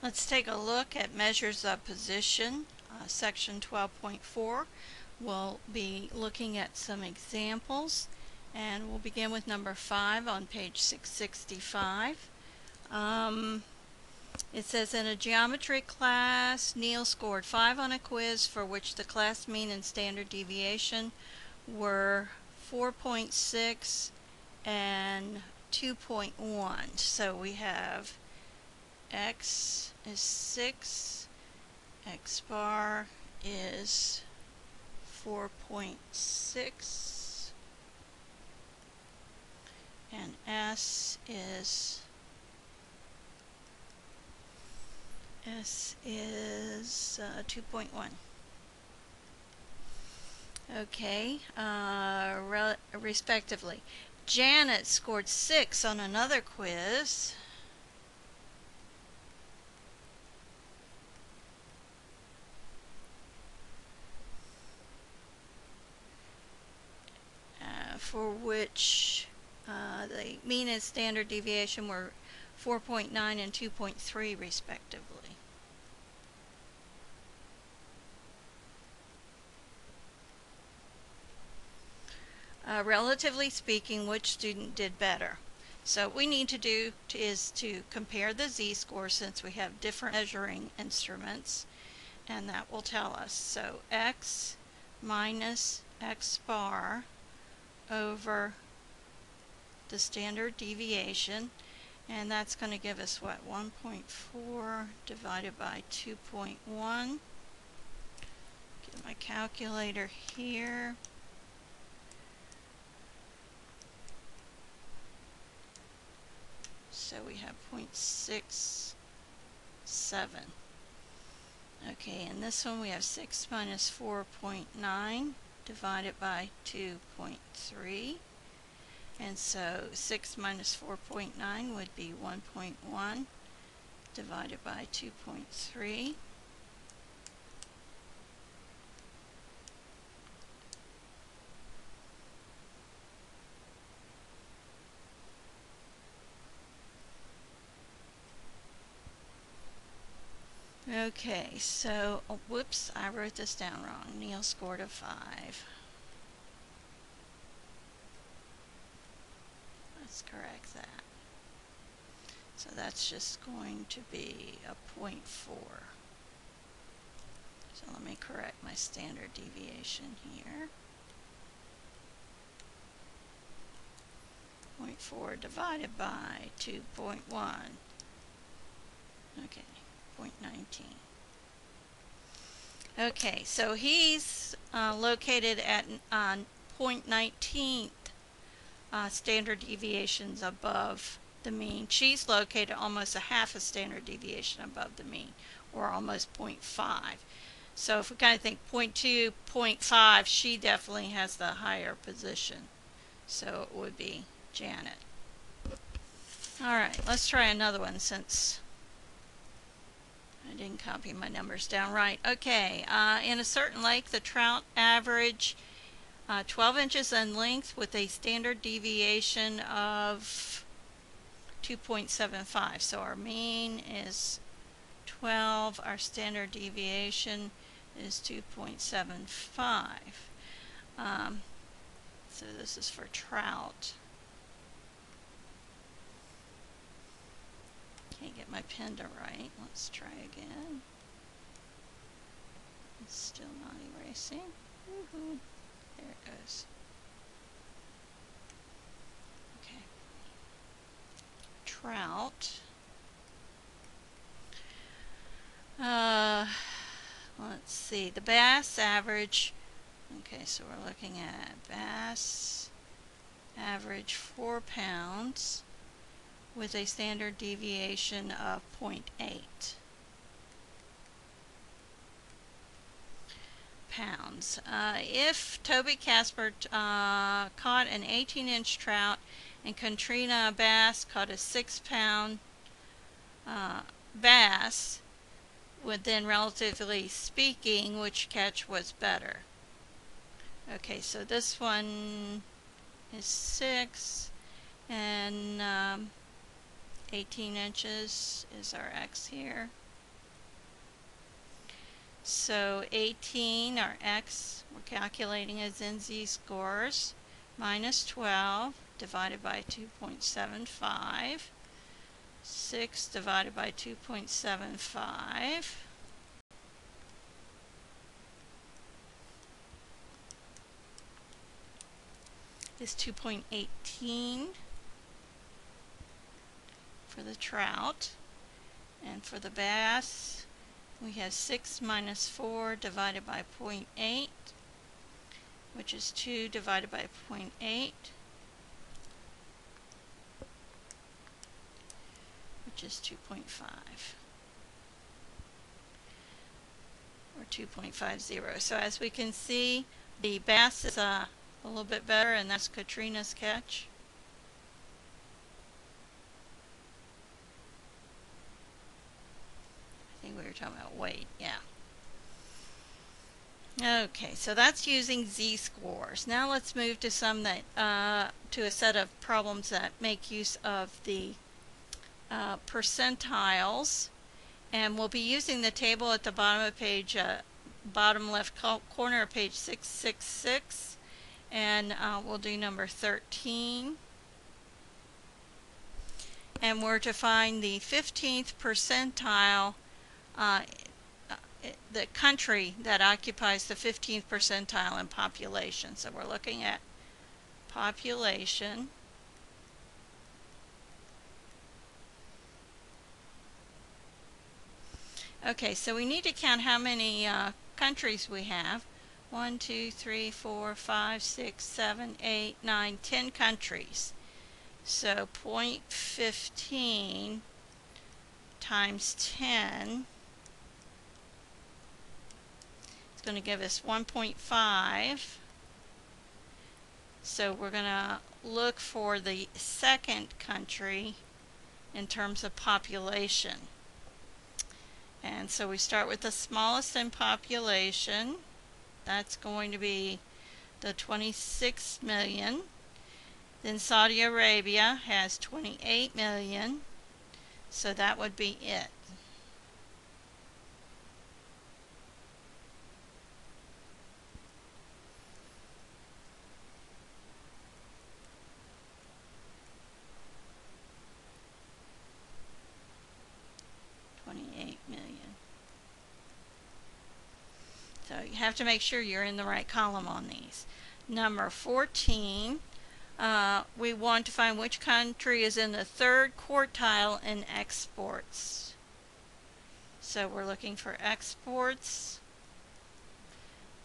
Let's take a look at measures of position, section 12.4. We'll be looking at some examples, and we'll begin with number 5 on page 665. It says, in a geometry class, Neil scored 5 on a quiz for which the class mean and standard deviation were 4.6 and 2.1. So we have x is 6, x bar is 4.6, and s is 2.1. Okay, respectively. Janet scored 6 on another quiz. For which the mean and standard deviation were 4.9 and 2.3 respectively. Relatively speaking, which student did better? So what we need to do is to compare the z-score, since we have different measuring instruments, and that will tell us. So x minus x bar over the standard deviation, and that's going to give us what, 1.4 divided by 2.1. Get my calculator here. So we have 0.67. Okay, and this one we have 6 minus 4.9 divided by 2.3. And so 6 minus 4.9 would be 1.1 divided by 2.3. Okay, so, whoops, I wrote this down wrong. Neil scored a 5. Let's correct that. So that's just going to be a 0.4. So let me correct my standard deviation here. 0.4 divided by 2.1. Okay, 0.19. Okay, so he's located at 0.19 standard deviations above the mean. She's located almost a half a standard deviation above the mean, or almost 0.5. So if we kind of think 0.2, 0.5, she definitely has the higher position. So it would be Janet. Alright, let's try another one since I didn't copy my numbers down right. Okay, in a certain lake, the trout average 12 inches in length with a standard deviation of 2.75. So our mean is 12, our standard deviation is 2.75. So this is for trout. Can't get my pen to write. Let's try again. It's still not erasing. Woohoo. There it goes. Okay. Trout. Let's see. The bass average. Okay, so we're looking at bass average 4 pounds with a standard deviation of 0.8 pounds. If Toby Casper caught an 18-inch trout and Katrina Bass caught a 6-pound bass, would then, relatively speaking, which catch was better? Okay, so this one is 6, and 18 inches is our X here. So 18, our x, we're calculating as in z-scores, minus 12 divided by 2.75. 6 divided by 2.75 is 2.18 for the trout. And for the bass, we have 6 minus 4 divided by 0.8, which is 2 divided by 0.8, which is 2.5, or 2.50. So as we can see, the bass is a little bit better, and that's Katrina's catch. I think we were talking about weight, yeah. Okay, so that's using z-scores. Now let's move to some that to a set of problems that make use of the percentiles, and we'll be using the table at the bottom of page, bottom left corner of page 666, and we'll do number 13. And we're to find the 15th percentile, the country that occupies the 15th percentile in population. So we're looking at population. Okay, so we need to count how many countries we have. 1, 2, 3, 4, 5, 6, 7, 8, 9, 10 countries. So 0.15 times 10 is going to give us 1.5. So we're going to look for the second country in terms of population. And so we start with the smallest in population. That's going to be the 26 million. Then Saudi Arabia has 28 million. So that would be it. So you have to make sure you're in the right column on these. Number 14, we want to find which country is in the third quartile in exports. So we're looking for exports.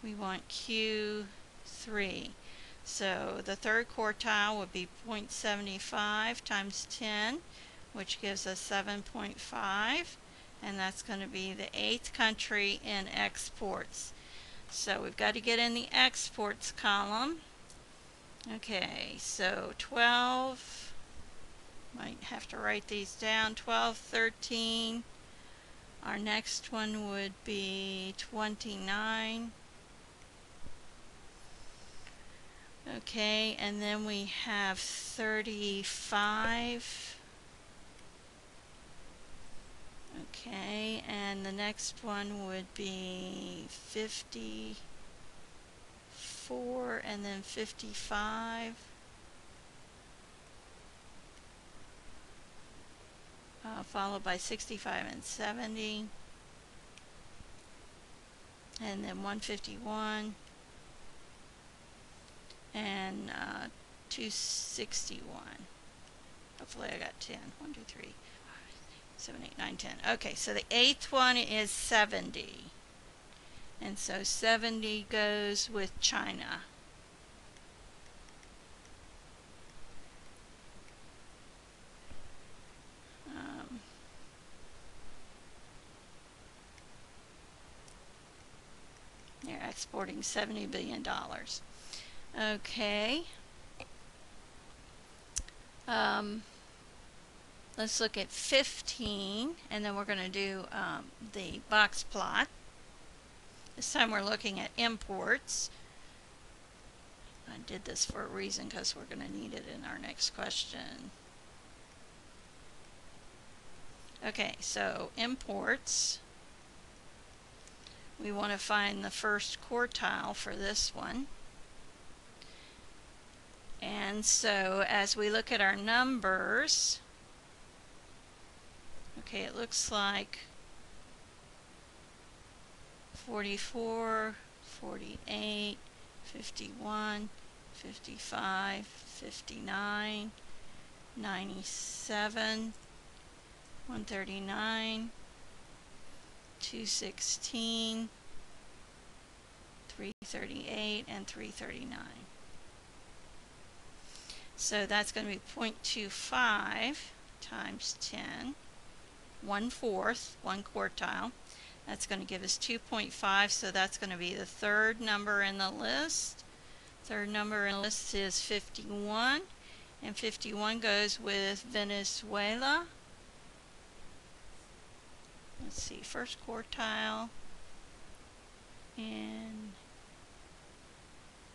We want Q3. So the third quartile would be 0.75 times 10, which gives us 7.5. And that's going to be the 8th country in exports. So we've got to get in the exports column. Okay, so 12, might have to write these down, 12, 13. Our next one would be 29. Okay, and then we have 35. Okay, and the next one would be 54 and then 55. Followed by 65 and 70. And then 151. And 261. Hopefully I got 10. 1, 2, 3. 7, 8, 9, 10. Okay, so the 8th one is 70. And so 70 goes with China. They're exporting $70 billion. Okay. Let's look at 15, and then we're going to do the box plot. This time we're looking at imports. I did this for a reason because we're going to need it in our next question. Okay, so imports. We want to find the first quartile for this one. And so as we look at our numbers, okay, it looks like 44, 48, 51, 55, 59, 97, 139, 216, 338, and 339. So that's going to be 0.25 times 10, 1/4, one quartile. That's going to give us 2.5, so that's going to be the third number in the list. Third number in the list is 51, and 51 goes with Venezuela. Let's see, first quartile, and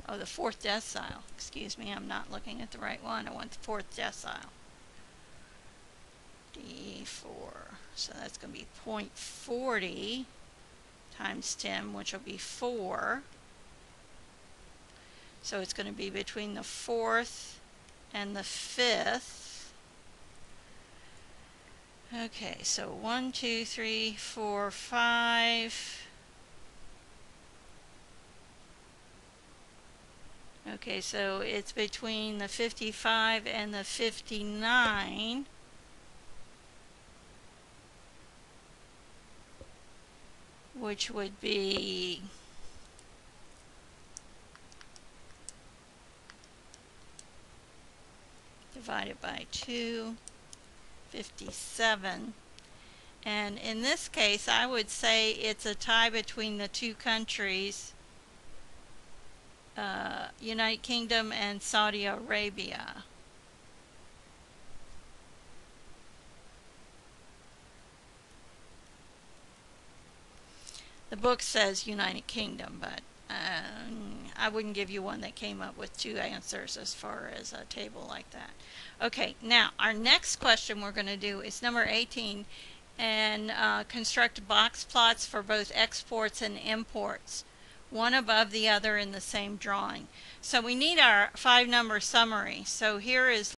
the fourth decile. Excuse me, I'm not looking at the right one. I want the fourth decile. D4. So that's going to be 0.40 times 10, which will be 4. So it's going to be between the fourth and the fifth. Okay, so 1, 2, 3, 4, 5. Okay, so it's between the 55 and the 59. Which would be divided by 2, 57. And in this case, I would say it's a tie between the two countries, United Kingdom and Saudi Arabia. The book says United Kingdom, but I wouldn't give you one that came up with two answers as far as a table like that. Okay, now our next question we're going to do is number 18, and construct box plots for both exports and imports, one above the other in the same drawing. So we need our 5-number summary. So here is